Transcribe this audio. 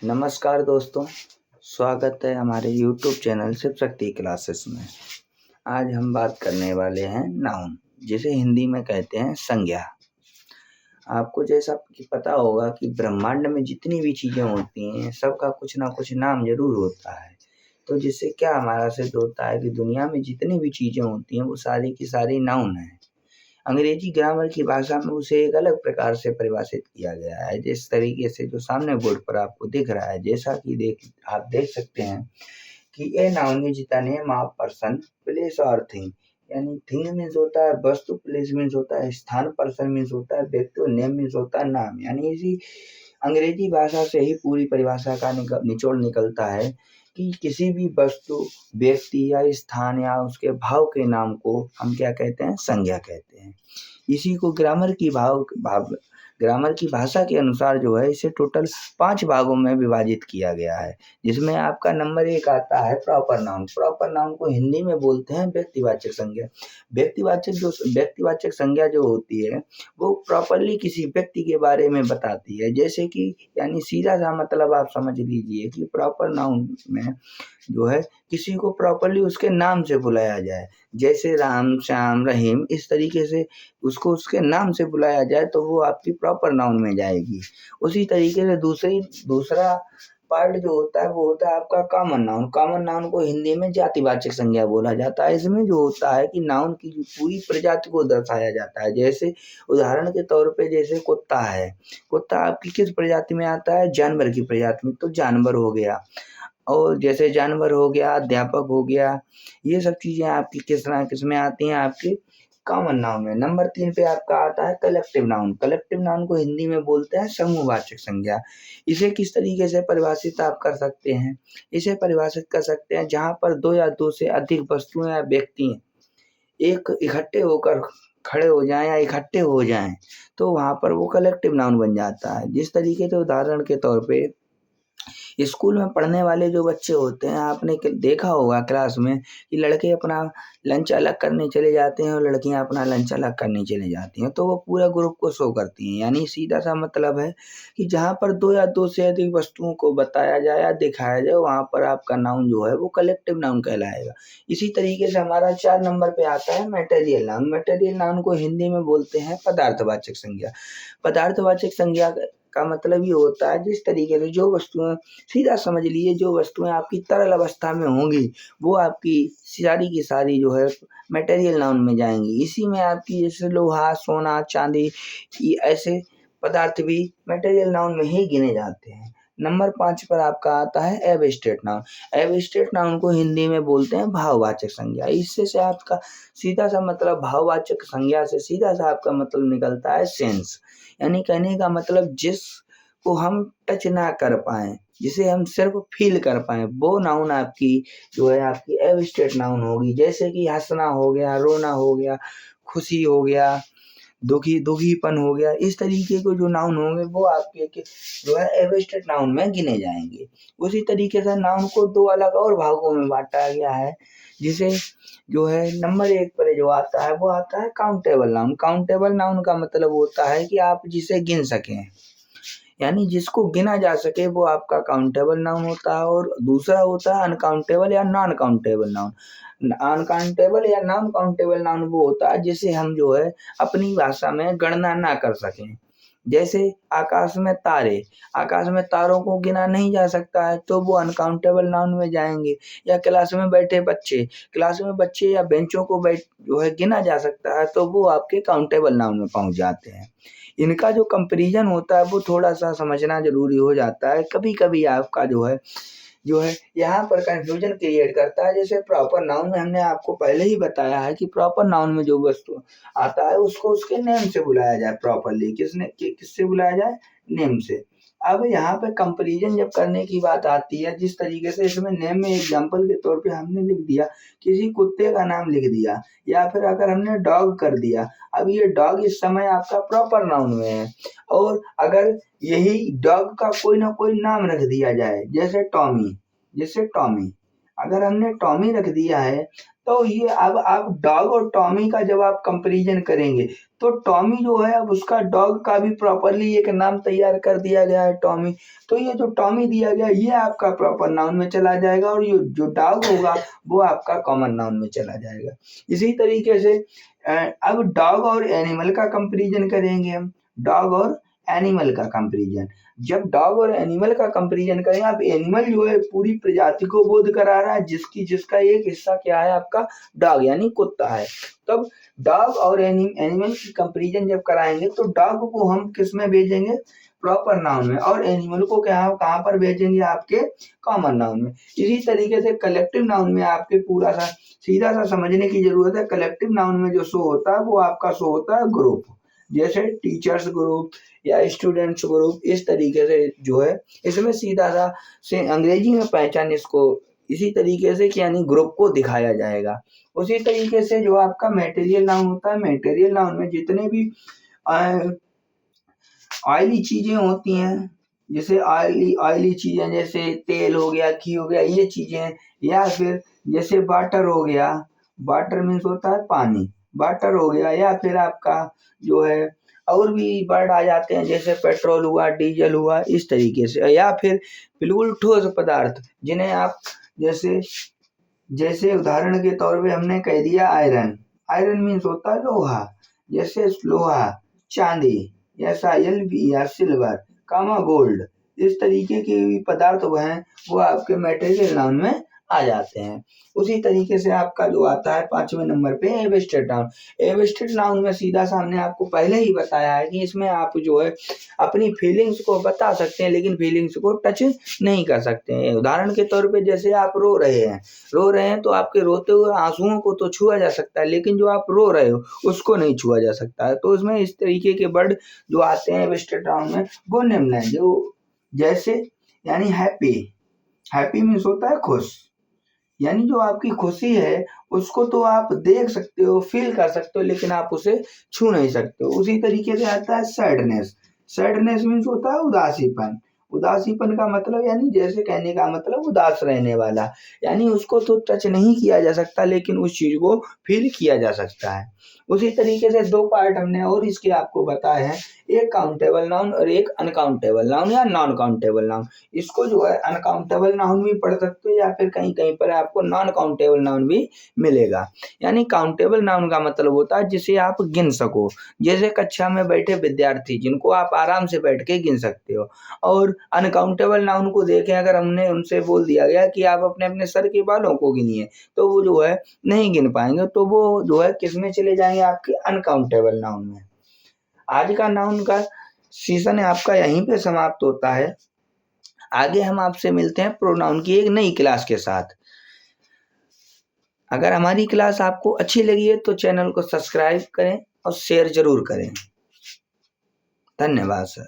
नमस्कार दोस्तों, स्वागत है हमारे YouTube channel Shiv Shakti classes में। आज हम बात करने वाले हैं नाउन, जिसे हिंदी में कहते हैं संज्ञा। आपको जैसा कि पता होगा कि ब्रह्मांड में जितनी भी चीज़ें होती हैं, सबका कुछ ना कुछ नाम ज़रूर होता है। तो जिससे क्या हमारा सिद्ध होता है कि दुनिया में जितनी भी चीज़ें होती हैं, वो सारी की सारी नाउन हैं। अंग्रेजी ग्रामर की भाषा में उसे एक अलग प्रकार से परिभाषित किया गया है, जिस तरीके से जो सामने बोर्ड पर आपको दिख रहा है, जैसा कि आप देख सकते हैं कि a noun is the name of person, place और थिंग। यानी थिंग मीन्स होता है वस्तु, प्लेस मीन्स होता है स्थान, पर्सन मीन्स होता है व्यक्ति और नेम मीन्स होता है नाम। यानी इसी अंग्रेजी भाषा से ही पूरी परिभाषा का निचोड़ निकलता है कि किसी भी वस्तु, व्यक्ति या स्थान या उसके भाव के नाम को हम क्या कहते हैं? संज्ञा कहते हैं। इसी को ग्रामर की भाषा के अनुसार जो है इसे टोटल 5 भागों में विभाजित किया गया है, जिसमें आपका नंबर 1 आता है प्रॉपर नाउन। प्रॉपर नाउन को हिंदी में बोलते हैं व्यक्तिवाचक संज्ञा। व्यक्तिवाचक संज्ञा जो होती है वो प्रॉपरली किसी व्यक्ति के बारे में बताती है। जैसे कि यानी सीधा-सा मतलब आप समझ लीजिए कि प्रॉपर नाउन में जो है किसी को प्रॉपरली उसके नाम से बुलाया जाए। जैसे राम, श्याम, रहीम, इस तरीके से उसको उसके नाम से बुलाया जाए तो वो आपकी प्रॉपर नाउन में जाएगी। उसी तरीके से दूसरा पार्ट जो होता है वो होता है आपका कॉमन नाउन। कॉमन नाउन को हिंदी में जातिवाचक संज्ञा बोला जाता है। इसमें जो होता है कि नाउन की जो पूरी प्रजाति को दर्शाया जाता है। जैसे उदाहरण के तौर पे जैसे कुत्ता है। कुत्ता आपकी किस प्रजाति में आता है? जानवर की प्रजाति में, तो जानवर हो गया। और जैसे जानवर हो गया, अध्यापक हो गया, ये सब चीज़ें आपकी किसमें आती हैं? आपकी कॉमन नाउन में। नंबर 3 पे आपका आता है कलेक्टिव नाउन। कलेक्टिव नाउन को हिंदी में बोलते हैं समूहवाचक संज्ञा। इसे किस तरीके से परिभाषित आप कर सकते हैं? इसे परिभाषित कर सकते हैं जहाँ पर 2 या 2 से अधिक वस्तुएं या व्यक्ति एक इकट्ठे होकर खड़े हो जाएं या इकट्ठे हो जाएं, तो वहाँ पर वो कलेक्टिव नाउन बन जाता है। जिस तरीके से उदाहरण के तौर पे स्कूल में पढ़ने वाले जो बच्चे होते हैं, आपने देखा होगा क्लास में कि लड़के अपना लंच अलग करने चले जाते हैं और लड़कियां अपना लंच अलग करने चले जाती हैं, तो वो पूरा ग्रुप को शो करती हैं। यानी सीधा सा मतलब है कि जहाँ पर 2 या 2 से अधिक वस्तुओं को बताया जाए या दिखाया जाए, वहाँ पर आपका नाउन जो है वो कलेक्टिव नाउन कहलाएगा। इसी तरीके से हमारा 4 नंबर पे आता है मटेरियल नाउन। मटेरियल नाउन को हिंदी में बोलते हैं पदार्थवाचक संज्ञा। पदार्थवाचक संज्ञा का मतलब ये होता है जिस तरीके से जो वस्तुएं, सीधा समझ लीजिए, जो वस्तुएं आपकी तरल अवस्था में होंगी वो आपकी सारी की सारी जो है मटेरियल नाउन में जाएंगी। इसी में आपकी जैसे लोहा, सोना, चांदी, ये ऐसे पदार्थ भी मटेरियल नाउन में ही गिने जाते हैं। नंबर 5 पर आपका आता है एब्स्ट्रैक्ट नाउन। एब्स्ट्रैक्ट नाउन को हिंदी में बोलते हैं भाववाचक संज्ञा। इससे से आपका सीधा सा मतलब भाववाचक संज्ञा से सीधा सा आपका मतलब निकलता है सेंस। यानी कहने का मतलब जिसको हम टच ना कर पाए, जिसे हम सिर्फ फील कर पाए, वो नाउन आपकी जो है आपकी एब्स्ट्रैक्ट नाउन होगी। जैसे कि हंसना हो गया, रोना हो गया, खुशी हो गया, दुखीपन हो गया, इस तरीके के जो नाउन होंगे वो आपके जो है एब्स्ट्रैक्ट नाउन में गिने जाएंगे। उसी तरीके से नाउन को 2 अलग और भागों में बांटा गया है, जिसे जो है नंबर 1 पर जो आता है वो आता है काउंटेबल नाउन। काउंटेबल नाउन का मतलब होता है कि आप जिसे गिन सकें, यानी जिसको गिना जा सके वो आपका काउंटेबल नाउन होता है। और दूसरा होता है अनकाउंटेबल या नॉन काउंटेबल नाउन। अनकाउंटेबल या नॉन काउंटेबल नाउन वो होता है जिसे हम जो है अपनी भाषा में गणना ना कर सकें। जैसे आकाश में तारे, आकाश में तारों को गिना नहीं जा सकता है तो वो अनकाउंटेबल नाउन में जाएंगे। या क्लास में बैठे बच्चे, क्लास में बच्चे या बेंचों को जो है गिना जा सकता है तो वो आपके काउंटेबल नाउन में पहुंच जाते हैं। इनका जो कंपैरिजन होता है वो थोड़ा-सा समझना ज़रूरी हो जाता है। कभी-कभी आपका जो है यहाँ पर कन्फ्यूजन क्रिएट करता है। जैसे प्रॉपर नाउन में हमने आपको पहले ही बताया है कि प्रॉपर नाउन में जो वस्तु आता है उसको उसके नेम से बुलाया जाए प्रॉपरली। किससे बुलाया जाए? नेम से। अब यहाँ पे कंपैरिजन जब करने की बात आती है, जिस तरीके से इसमें नेम में एग्जांपल के तौर पे हमने लिख दिया, किसी कुत्ते का नाम लिख दिया या फिर अगर हमने डॉग कर दिया, अब ये डॉग इस समय आपका प्रॉपर नाउन में है। और अगर यही डॉग का कोई ना कोई नाम रख दिया जाए, जैसे टॉमी, अगर हमने टॉमी रख दिया है तो ये अब आप डॉग और टॉमी का जब आप कंपैरिजन करेंगे तो टॉमी जो है अब उसका डॉग का भी प्रॉपरली एक नाम तैयार कर दिया गया है टॉमी। तो ये जो टॉमी दिया गया ये आपका प्रॉपर नाउन में चला जाएगा और ये जो डॉग होगा वो आपका कॉमन नाउन में चला जाएगा। इसी तरीके से अब डॉग और एनिमल का कंपैरिजन करेंगे हम। डॉग और एनिमल का कंपैरिजन, जब डॉग और एनिमल का कंपैरिजन करें, अब एनिमल जो है पूरी प्रजाति को बोध करा रहा है जिसका एक हिस्सा क्या है आपका डॉग यानी कुत्ता है। तब डॉग और एनिमल की कंपैरिजन जब कराएंगे तो डॉग को हम किस में भेजेंगे, प्रॉपर नाउन में, और एनिमल को कहाँ पर भेजेंगे, आपके कॉमन नाउन में। इसी तरीके से कलेक्टिव नाउन में आपके पूरा सा सीधा सा समझने की जरूरत है। कलेक्टिव नाउन में जो शो होता है वो आपका शो होता है ग्रुप, जैसे टीचर्स ग्रुप या स्टूडेंट्स ग्रुप। इस तरीके से जो है इसमें सीधा सा से अंग्रेजी में पहचान इसको इसी तरीके से कि यानी ग्रुप को दिखाया जाएगा। उसी तरीके से जो आपका मटेरियल नाउन होता है, मटेरियल नाउन में जितने भी ऑयली चीजें होती हैं, जैसे ऑयली चीजें जैसे तेल हो गया, घी हो गया, ये चीजें, या फिर जैसे वाटर हो गया, वाटर मीन्स होता है पानी, वाटर हो गया, या फिर आपका जो है और भी वर्ड आ जाते हैं जैसे पेट्रोल हुआ, डीजल हुआ, इस तरीके से, या फिर बिल्कुल ठोस पदार्थ जिन्हें आप जैसे जैसे उदाहरण के तौर पे हमने कह दिया आयरन, आयरन मीन्स होता है लोहा, जैसे लोहा, चांदी, या साइल या सिल्वर, कामा गोल्ड, इस तरीके के भी पदार्थ वो हैं वो आपके मटेरियल नाउन में आ जाते हैं। उसी तरीके से आपका जो आता है 5वें नंबर पे एब्स्ट्रैक्ट नाउन। एब्स्ट्रैक्ट नाउन में सीधा सामने आपको पहले ही बताया है कि इसमें आप जो है अपनी फीलिंग्स को बता सकते हैं लेकिन फीलिंग्स को टच नहीं कर सकते हैं। उदाहरण के तौर पे जैसे आप रो रहे हैं तो आपके रोते हुए आंसुओं को तो छुआ जा सकता है लेकिन जो आप रो रहे हो उसको नहीं छुआ जा सकता है। तो इसमें इस तरीके के वर्ड जो आते हैं एब्स्ट्रैक्ट नाउन में वो निम्न है, जो जैसे यानी हैप्पी, हैप्पी मीन्स होता है खुश, यानी जो आपकी खुशी है उसको तो आप देख सकते हो, फील कर सकते हो, लेकिन आप उसे छू नहीं सकते हो। उसी तरीके से आता है सैडनेस, सैडनेस मीन्स होता है उदासीपन, उदासीपन का मतलब यानी जैसे कहने का मतलब उदास रहने वाला, यानी उसको तो टच नहीं किया जा सकता लेकिन उस चीज को फील किया जा सकता है। उसी तरीके से दो पार्ट हमने और इसके आपको बताए हैं, एक काउंटेबल नाउन और एक अनकाउंटेबल नाउन या नॉन काउंटेबल नाउन। इसको जो है अनकाउंटेबल नाउन भी पढ़ सकते हो या फिर कहीं कहीं पर आपको नॉन काउंटेबल नाउन भी मिलेगा। यानी काउंटेबल नाउन का मतलब होता है जिसे आप गिन सको, जैसे कक्षा में बैठे विद्यार्थी जिनको आप आराम से बैठ के गिन सकते हो। और अनकाउंटेबल नाउन को देखें, अगर हमने उनसे बोल दिया गया कि आप अपने अपने सर के बालों को गिनिए तो वो जो है नहीं गिन पाएंगे, तो वो जो है किस में चले जाएंगे, आपके अनकाउंटेबल नाउन में। आज का नाउन का सीजन आपका यहीं पे समाप्त होता है। आगे हम आपसे मिलते हैं प्रोनाउन की एक नई क्लास के साथ। अगर हमारी क्लास आपको अच्छी लगी है तो चैनल को सब्सक्राइब करें और शेयर जरूर करें। धन्यवाद सर।